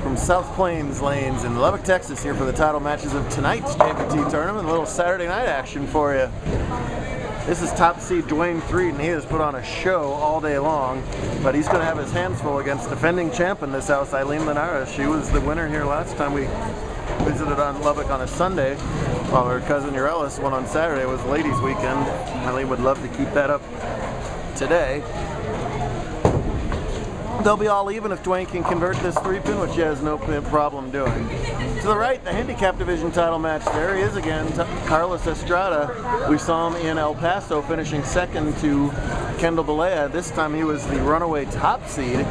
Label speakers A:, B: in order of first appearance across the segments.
A: from South Plains Lanes in Lubbock, Texas, here for the title matches of tonight's JBT tournament. A little Saturday night action for you. This is top seed Dwayne Threed, and he has put on a show all day long, but he's going to have his hands full against defending champ in this house, Eileen Linares. She was the winner here last time we visited on Lubbock on a Sunday, while her cousin Urellis won on Saturday. It was ladies' weekend. Eileen would love to keep that up today. They'll be all even if Dwayne can convert this 3-pin, which he has no problem doing. To the right, the handicap division title match. There he is again, Carlos Estrada. We saw him in El Paso finishing second to Kendall Balea. This time he was the runaway top seed,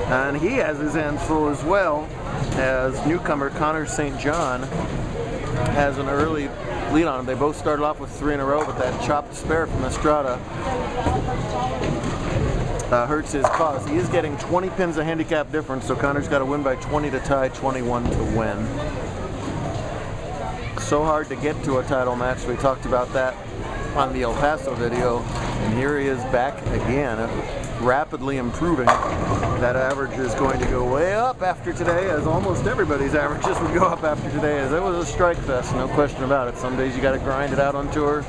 A: and he has his hands full as well, as newcomer Connor St. John has an early lead on him. They both started off with 3 in a row, but that chopped spare from Estrada hurts his cause. He is getting 20 pins of handicap difference, so Connor's got to win by 20 to tie, 21 to win. So hard to get to a title match. We talked about that on the El Paso video, and here he is back again, rapidly improving. That average is going to go way up after today, as almost everybody's averages would go up after today, as it was a strike fest, no question about it. Some days you got to grind it out on tour.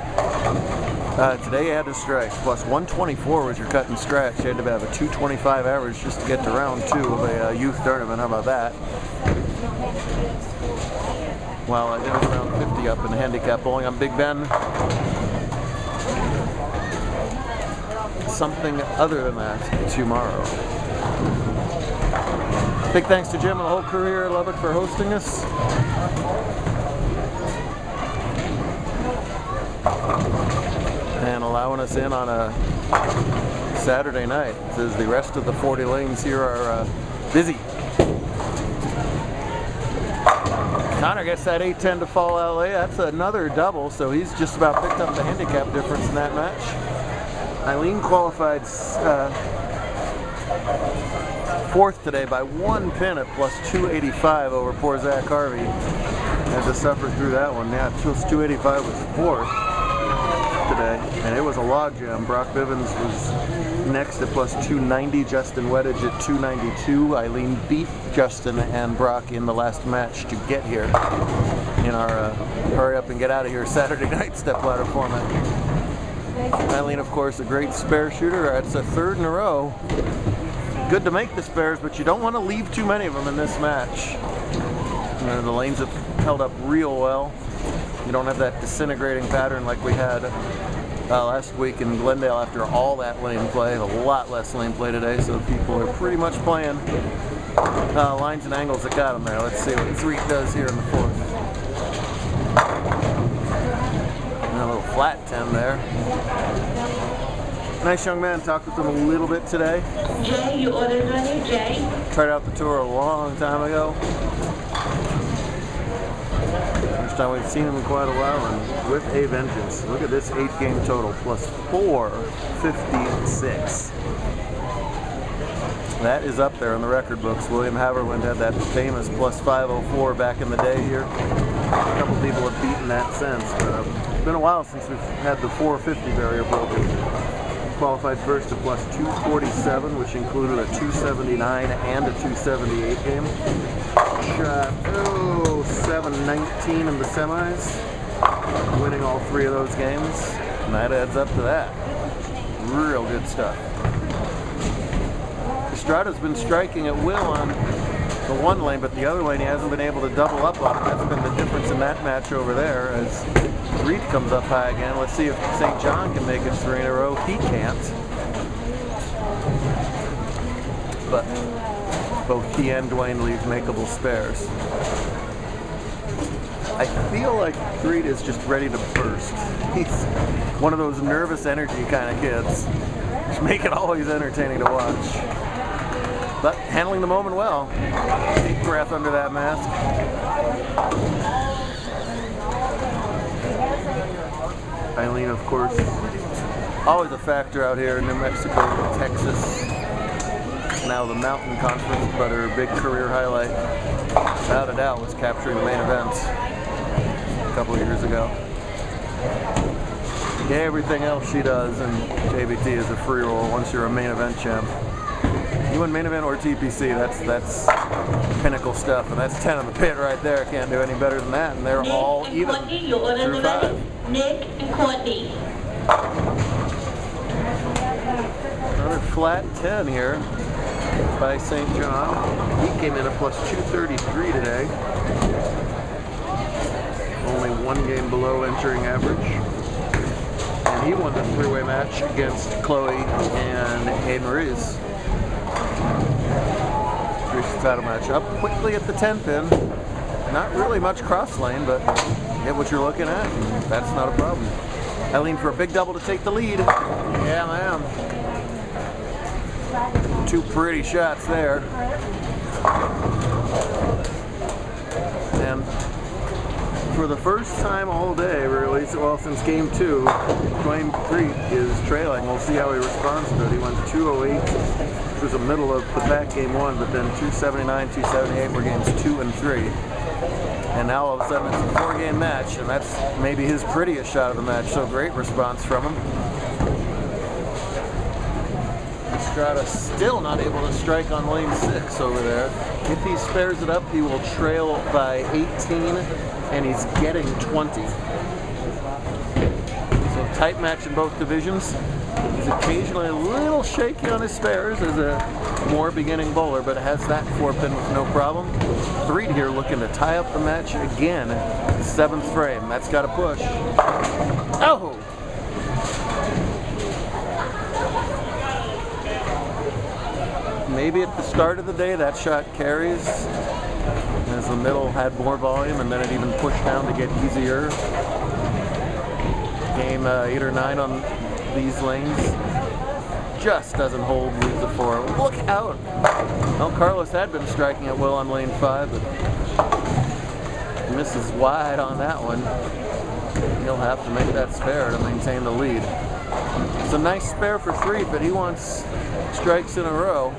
A: Today you had to strike. Plus 124 was your cut and scratch. You had to have a 225 average just to get to round 2 of a youth tournament. How about that? Well, it was round 50 up in the handicap bowling on Big Ben. Something other than that tomorrow. Big thanks to Jim and the whole crew here at Lubbock for hosting us. And allowing us in on a Saturday night, as the rest of the 40 lanes here are busy. Connor gets that 8-10 to fall LA. That's another double, so he's just about picked up the handicap difference in that match. Eileen qualified 4th today by 1 pin at plus 285 over poor Zach Harvey. Had to suffer through that one. Yeah, plus 285 was 4th today, and it was a logjam. Brock Bivens was next at plus 290, Justin Weddage at 292. Eileen beat Justin and Brock in the last match to get here in our hurry up and get out of here Saturday night stepladder format. Eileen, of course, a great spare shooter. It's a 3rd in a row. Good to make the spares, but you don't want to leave too many of them in this match. The lanes have held up real well. You don't have that disintegrating pattern like we had last week in Glendale after all that lane play. A lot less lane play today, so people are pretty much playing lines and angles that got them there. Let's see what Threed does here in the 4th. And a little flat 10 there. Nice young man. Talked with him a little bit today.
B: Jay, you ordered honey, Jay?
A: Tried out the tour a long time ago. First time we've seen him in quite a while, and with a vengeance. Look at this 8-game total, plus 456. That is up there in the record books. William Haverland had that famous plus 504 back in the day here. A couple people have beaten that since, but it's been a while since we've had the 450 barrier broken. Qualified first to plus 247, which included a 279 and a 278 game. Shot 719 in the semis, winning all 3 of those games, and that adds up to that. Real good stuff. Estrada's been striking at will on the one lane, but the other lane he hasn't been able to double up on. That's been the difference in that match over there, as Reed comes up high again. Let's see if St. John can make it 3 in a row. He can't. But both he and Dwayne leave makeable spares. I feel like Threed is just ready to burst. He's one of those nervous energy kind of kids, which make it always entertaining to watch. But handling the moment well. Deep breath under that mask. Eileen, of course, always a factor out here in New Mexico, Texas. Now the Mountain Conference, but her big career highlight, without a doubt, was capturing the main event a couple of years ago. Everything else she does in JBT is a free roll once you're a main event champ. You win main event or TPC, that's pinnacle stuff, and that's 10 in the pit right there. Can't do any better than that, and they're all even through 5.
B: Nick and Courtney.
A: Another flat 10 here by St. John. He came in at plus 233 today. Only 1 game below entering average. And he won the 3-way match against Chloe and Hayden Ruiz. Title match up quickly at the 10 pin. Not really much cross lane, but get what you're looking at, and that's not a problem. Eileen for a big double to take the lead. Yeah, ma'am. 2 pretty shots there. And for the first time all day, really, well, since game 2, Dwayne Creed is trailing. We'll see how he responds to it. He went 208 through the middle of the back game 1, but then 279, 278 were games 2 and 3. And now all of a sudden it's a 4-game match, and that's maybe his prettiest shot of the match, so great response from him. Estrada still not able to strike on lane 6 over there. If he spares it up, he will trail by 18, and he's getting 20. So tight match in both divisions. He's occasionally a little shaky on his spares as a more beginning bowler, but has that 4-pin with no problem. Reed here looking to tie up the match again. 7th frame. That's got to push. Oh! Maybe at the start of the day that shot carries, as the middle had more volume, and then it even pushed down to get easier. Game 8 or 9 on these lanes just doesn't hold, leaves the 4. Look out! Well, Carlos had been striking it well on lane 5, but misses wide on that one. He'll have to make that spare to maintain the lead. It's a nice spare for 3, but he wants strikes in a row.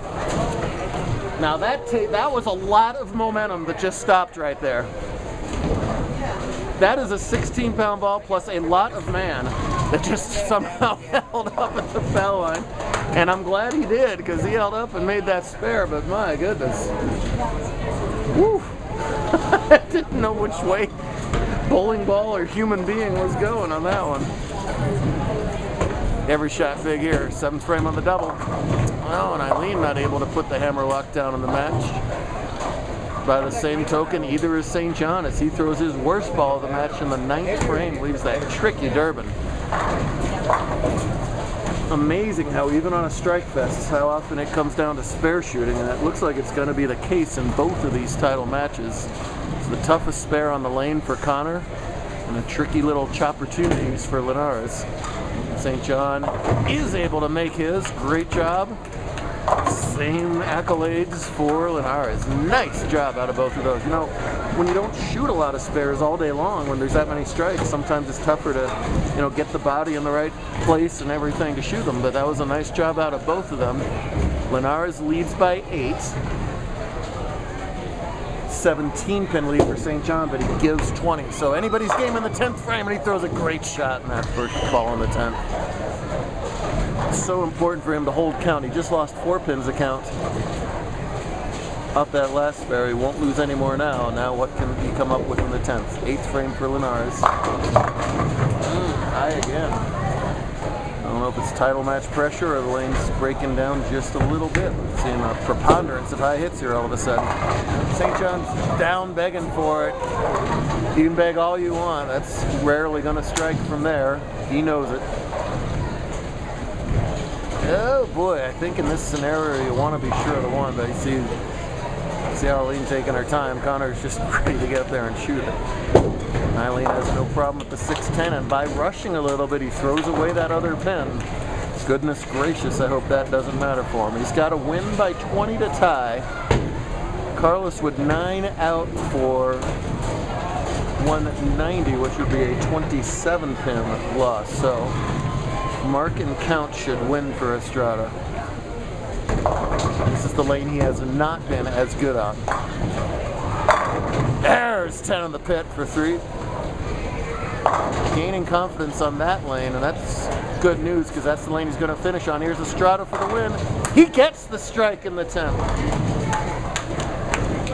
A: Now that was a lot of momentum that just stopped right there. That is a 16-pound ball plus a lot of man that just somehow held up at the foul line. And I'm glad he did, because he held up and made that spare, but my goodness. Woo! I didn't know which way bowling ball or human being was going on that one. Every shot big here. 7th frame on the double. Oh, and Eileen not able to put the hammer lock down in the match. By the same token, either is St. John, as he throws his worst ball of the match in the 9th frame, leaves that tricky Durbin. Amazing how even on a strike fest, how often it comes down to spare shooting, and it looks like it's going to be the case in both of these title matches. It's the toughest spare on the lane for Connor, and a tricky little opportunities for Linares. St. John is able to make his. Great job. Same accolades for Linares. Nice job out of both of those. You know, when you don't shoot a lot of spares all day long, when there's that many strikes, sometimes it's tougher to, you know, get the body in the right place and everything to shoot them. But that was a nice job out of both of them. Linares leads by 8. 17-pin lead for St. John, but he gives 20. So anybody's game in the 10th frame, and he throws a great shot in that first ball in the 10th. It's so important for him to hold count. He just lost 4 pins a count off that last spare. He won't lose any more now. Now what can he come up with in the 10th? 8th frame for Linares. High again. I don't know if it's title match pressure or the lane's breaking down just a little bit. Seeing a preponderance of high hits here all of a sudden. St. John's down begging for it. You can beg all you want. That's rarely going to strike from there. He knows it. Oh boy, I think in this scenario you want to be sure of the one, but you see how Eileen taking her time. Connor's just ready to get up there and shoot it. Eileen has no problem with the 6-10, and by rushing a little bit, he throws away that other pin. Goodness gracious, I hope that doesn't matter for him. He's got to win by 20 to tie. Carlos would 9 out for 190, which would be a 27-pin loss. So mark and count should win for Estrada. This is the lane he has not been as good on. There's 10 in the pit for 3. gaining confidence on that lane, and that's good news because that's the lane he's going to finish on. Here's Estrada for the win. He gets the strike in the 10th.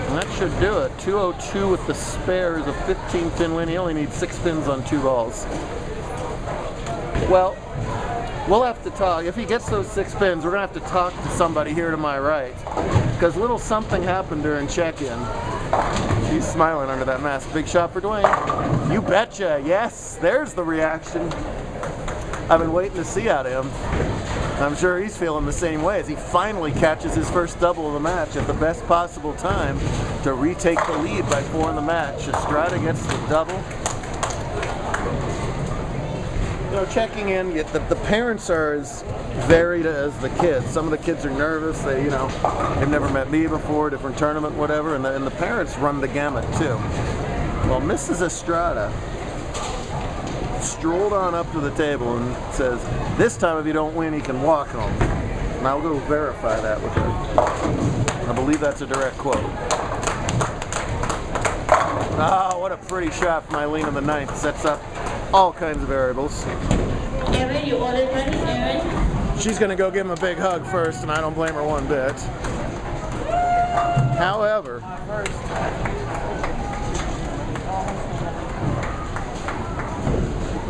A: And that should do it. 202 with the spare is a 15-pin win. He only needs 6 pins on 2 balls. Well, we'll have to talk. If he gets those 6 pins, we're going to have to talk to somebody here to my right. Because little something happened during check-in. He's smiling under that mask. Big shot for Dwayne. You betcha. Yes, there's the reaction I've been waiting to see out of him. I'm sure he's feeling the same way as he finally catches his first double of the match at the best possible time to retake the lead by 4 in the match. Estrada gets the double. You know, checking in, the parents are as varied as the kids. Some of the kids are nervous. They, you know, they've never met me before, different tournament, whatever, and the parents run the gamut too. Well, Mrs. Estrada strolled on up to the table and says, "This time if you don't win, you can walk home." And I'll go verify that with her. I believe that's a direct quote. Ah, what a pretty shot from Eileen in the 9th. Sets up all kinds of variables.
B: Erin, you ordered ready, Erin?
A: She's going to go give him a big hug first, and I don't blame her one bit. However,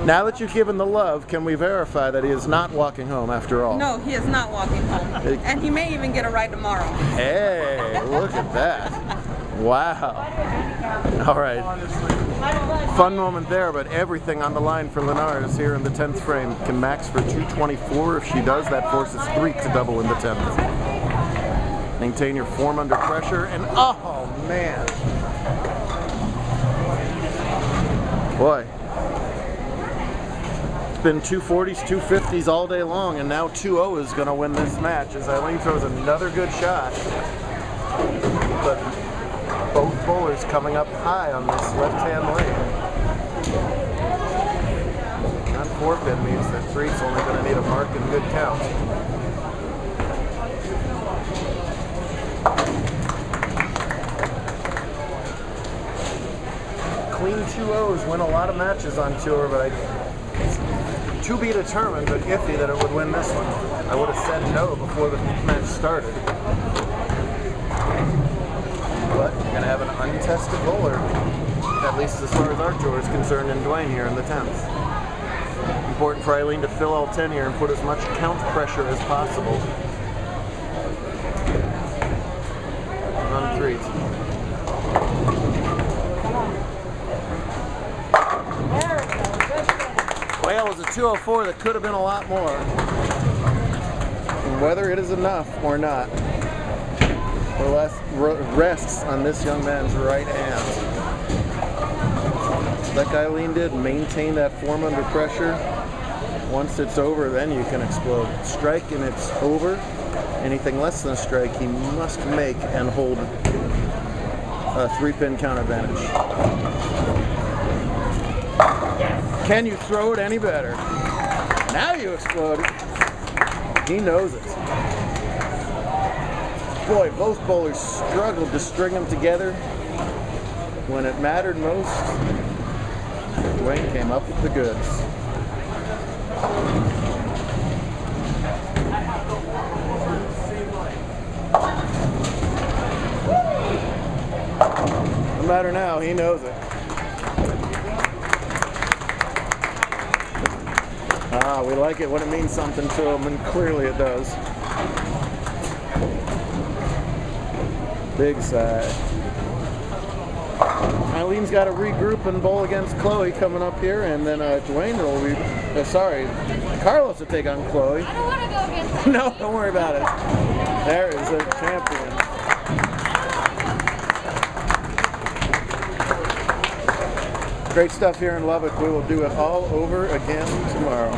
A: now that you've given the love, can we verify that he is not walking home after all?
C: No, he is not walking home. And he may even get a ride tomorrow.
A: Hey, look at that. Wow. All right. Fun moment there, but everything on the line for Linares here in the 10th frame. Can max for 224. If she does, that forces 3 to double in the 10th. Maintain your form under pressure, and oh man. Boy. It's been 240s, 250s all day long, and now 2-0 is going to win this match as Eileen throws another good shot. But both bowlers coming up high on this left-hand lane. Not 4-pin means that 3's only going to need a mark and good count. Clean 2-0s win a lot of matches on tour, but to be determined, but iffy that it would win this one. I would have said no before the match started. But you're going to have an untested bowler, at least as far as our tour is concerned, in Dwayne here in the 10th. Important for Eileen to fill all 10 here and put as much count pressure as possible. On 3. Well, it was a 204 that could have been a lot more. And whether it is enough or not, rests on this young man's right hand. Like Eileen did, maintain that form under pressure. Once it's over, then you can explode. Strike and it's over. Anything less than a strike, he must make and hold a 3-pin count advantage. Can you throw it any better? Now you explode it. He knows it. Boy, both bowlers struggled to string them together. When it mattered most, Dwayne came up with the goods. No matter now, he knows it. Ah, we like it when it means something to him, and clearly it does. Big sigh. Eileen's got to regroup and bowl against Chloe coming up here, and then Dwayne will be, Carlos will take on Chloe.
D: I don't want to go against
A: No, don't worry about it. There is a champion. Great stuff here in Lubbock. We will do it all over again tomorrow.